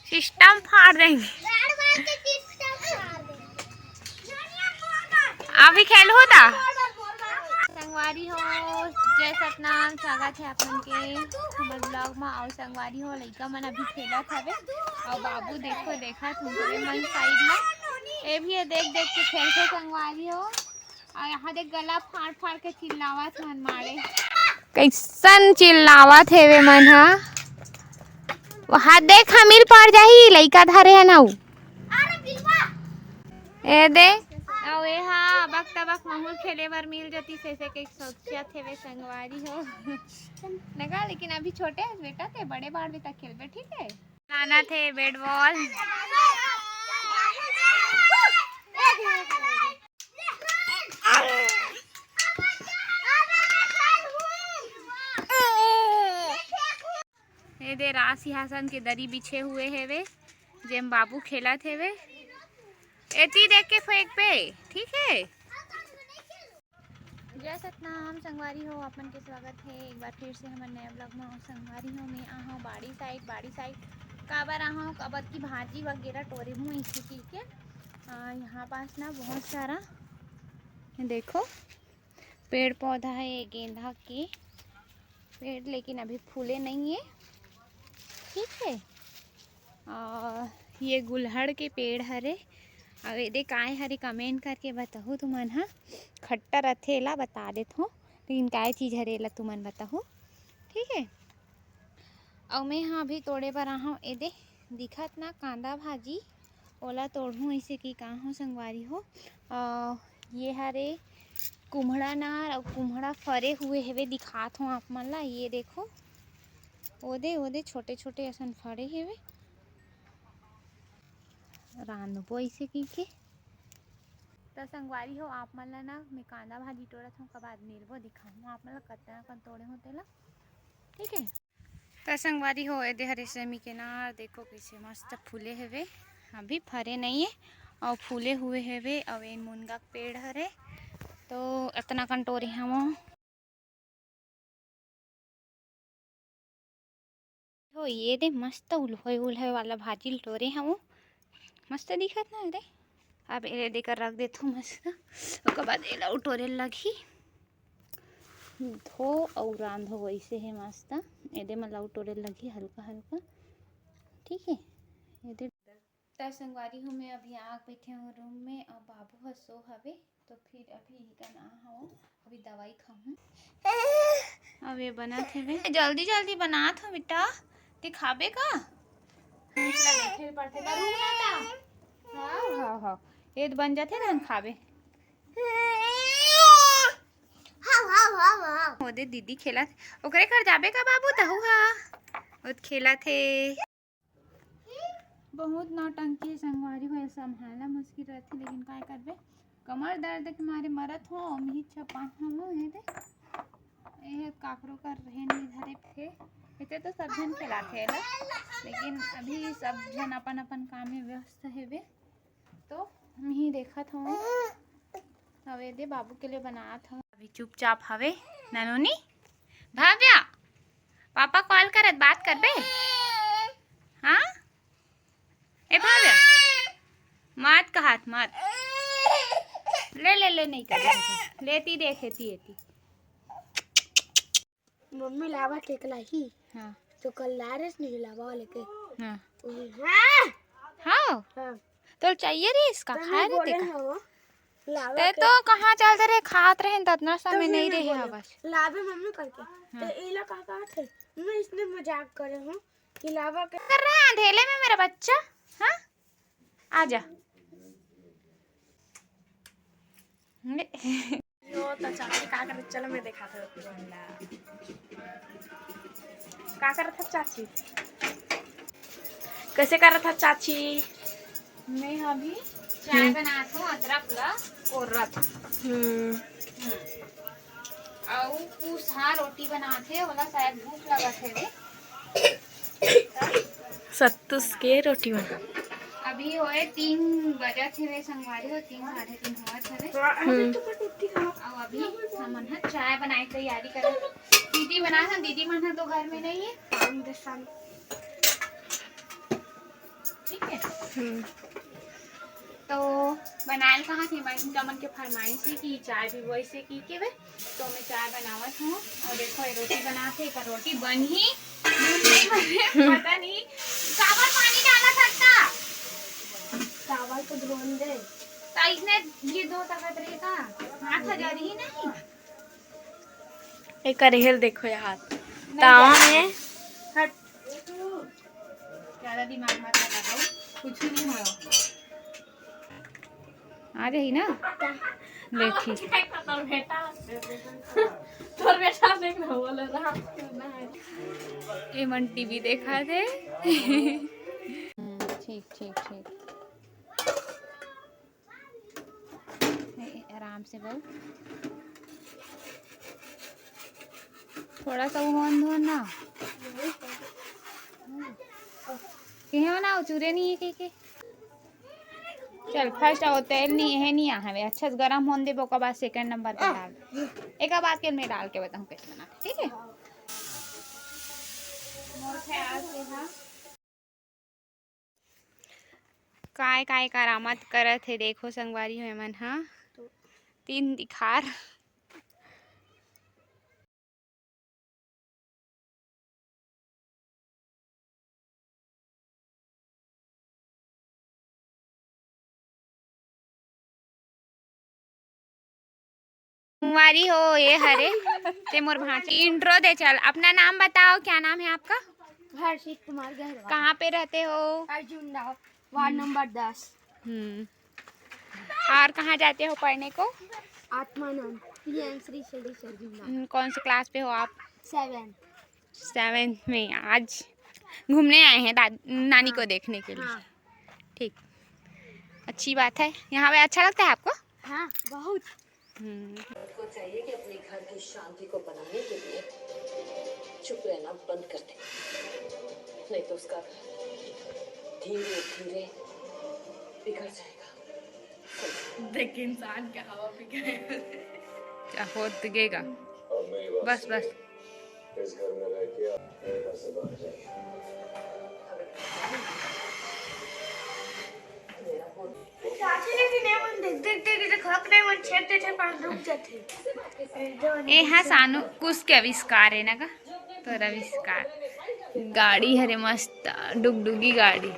System फाड़ देंगे। अभी खेल होता संगवारी हो। जय सतनाम, स्वागत है अपन के हमर ब्लॉग में। और संगवारी हो लइका मन अभी खेलत हवे और बाबू देखो देखा तुमरे मन साइड में ए भी देख देख के खेलते संगवारी हो। और यहाँ देख गला फाड़ फाड़ के चिल्लावत मन मारे कैसन चिल्लावत हेवे मन हा। वहाँ देख हमीर पड़ जाही लइका धरे है ना ए दे और ए हा अबक तबक महूल खेले बर मिल जती से के सोचत हेवे संगवारी हो नगा। लेकिन अभी छोटे है बेटा थे, बड़े बार भी तक खेलबे ठीक है। लाना थे बैट बॉल ए दे रास सिंहासन के दरी बिछे हुए हेवे जेम बाबू खेलत हेवे। एती देख के फेंक पे ठीक है। जय सतनाम संगवारी हो, अपन के स्वागत है एक बार फिर से हमारे नया ब्लॉग में। संगवारी हो मैं आहा बाड़ी साइड काबर आहा कबत की भाजी वगैरह टोरे हूँ इसी चीज़ के। यहाँ पास ना बहुत सारा देखो पेड़ पौधा है, गेंदा के पेड़ लेकिन अभी फूले नहीं है ठीक है। ये गुलहड़ के पेड़ हरे। अब ये काय हरे कमेंट करके बताओ तुमन हा। खट्टा रथे ला बता देत हो लेकिन काय चीज़ हरे ला तुमन बताओ ठीक है। और मैं हाँ अभी तोड़े बर आहा ए दे दिखत ना कांदा भाजी ओला तोड़ूँ ऐसे कि का हो संगवारी हो। ये हरे कुम्हड़ा नार और कुम्हड़ा फरे हुए हेवे दिखात हो आप मन ला। ये देखो ओदे छोटे छोटे असन फड़े हेवे रांधबो ऐसे की के। तो संगवारी हो आप मन ला ना मैं कांदा भाजी तोड़त हूँ, कब बाद मिलबो दिखाऊँ आप मन ला कतना कन तोड़े होते ला ठीक है। तो संगवारी हो ए दे हरे सेमी के नार देखो कैसे मस्त फूले हेवे, अभी फरे नहीं है और फूले हुए हेवे। और इन मुनगा पेड़ हरे तो इतना कन टोरे हम हो। ये दे मस्त उल्हे वाला भाजी टोरे हम मस्त दिखत ना रे। अब ए देकर रख देथो मस्त ओकर बाद एला उटोरे लगी धो और रांधो वैसे है मस्त। एदे मला उटोरे लगी हल्का हल्का ठीक है। एदे त संगवारी हूँ मैं अभी आग बैठे हूँ रूम में और बाबू ह सो हवे तो फिर अभी का ना हो अभी दवाई खाऊँ। अब ये बनत है जल्दी जल्दी बनात हो बेटा दिखाबे का देखे पड़ते हाँ ये बन जाते ना खाबे। ओदे दीदी खेला ओकरे घर जाबे का बाबू तहु हा ओद खेला थे। बहुत नौटंकी संगवारी हो संभालना मुश्किल रहती लेकिन काय करबे कमर दर्द के मारे मरत हो मी छपा हो। ये दे ये काकरो कर रहे नहीं धरे थे इते तो सब जन खिलाते है लेकिन अभी सब जन अपन अपन काम में व्यस्त हेवे तो मी देखत हूँ। हवे दे बाबू के लिए बनात हूँ अभी चुपचाप हवे ननोनी भाव्या पापा कॉल करत बात करबे हाँ ए भाव्या मत कहत मत ले नहीं कर लेती देखेती एती मम्मी लावा केक लाई हाँ तो कल लारस नहीं लावा लेके हाँ हाँ हाँ तो चाहिए रे इसका खाए रे तेका लावा ते तो कहाँ चलते रहे खात रहे ततना समय नहीं रहे है बस लावे मम्मी करके तो इला कहा थे मैं इसने मजाक करे हूँ कि लावा कर रहा है अंधेले में मेरा बच्चा हाँ आजा यो तो चाची का कर चलो मैं देखा था का कर था चाची कैसे कर रहा था चाची। मैं अभी चाय बनाती हूँ अदरक ला कोरत और पूसा रोटी बनाते वाला शायद भूख लगा थे सत्तूस के रोटी बना अभी होए 3 बजे थे संगवारी हो 3 साढ़े 3 हुआ थे और अभी हम चाय बनाए तैयारी कर दीदी बना था दीदी मन तो घर में नहीं है ठीक है। तो बनाल कहाँ थी मैं कमन के फरमाइश से की चाय भी वैसे की के वे तो मैं चाय बनावत हूँ और देखो ये रोटी बनाते पर रोटी बन ही पता नहीं चावल पानी डाला सकता चावल को धोन दे तो इसने ये दो तकत रहेगा हाथ हजार ही नहीं एक करेल देखो ये हाथ तावा में हट ज्यादा दिमाग मत लगाओ कुछ नहीं हो आ रही ना देखी तोर बेटा देख रहा बोले रहा एमन टीवी देखा थे ठीक ठीक ठीक आराम से बोल थोड़ा सा उमन धो ना कहीं बनाओ चूरे नहीं है के चल फर्स्ट आओ तेल नहीं है नहीं हमें अच्छा से गरम होने दे के बाद सेकंड नंबर पे डाल एक बात के मैं डाल के बताऊं कैसे बनाते ठीक है काय काय करामत करत है देखो संगवारी है मन हाँ तीन दिखार कुंवारी हो ये हरे ते मोर भांची इंट्रो दे चल अपना नाम बताओ क्या नाम है आपका हर्षित कुमार गहरवाल कहाँ पे रहते हो अर्जुन राव वार्ड नंबर 10 और कहाँ जाते हो पढ़ने को आत्मानंद पीएम श्री सरजुना कौन से क्लास पे हो आप 7 में आज घूमने आए हैं नानी को देखने के लिए हाँ ठीक अच्छी बात है यहाँ पे अच्छा लगता है आपको हाँ बहुत को चाहिए कि अपने घर की शांति को बनाने के लिए चुप रहना बंद कर दे नहीं तो उसका धीरे धीरे बिगड़ जाएगा देख इंसान क्या हवा पिघलेगा क्या हो दिखेगा बस बस इस घर में रह के मेरे घर से बाहर जाइए ए हाँ सानू कुछ के आविष्कार है ना का तो आविष्कार गाड़ी हरे मस्त डुगडुगी गाड़ी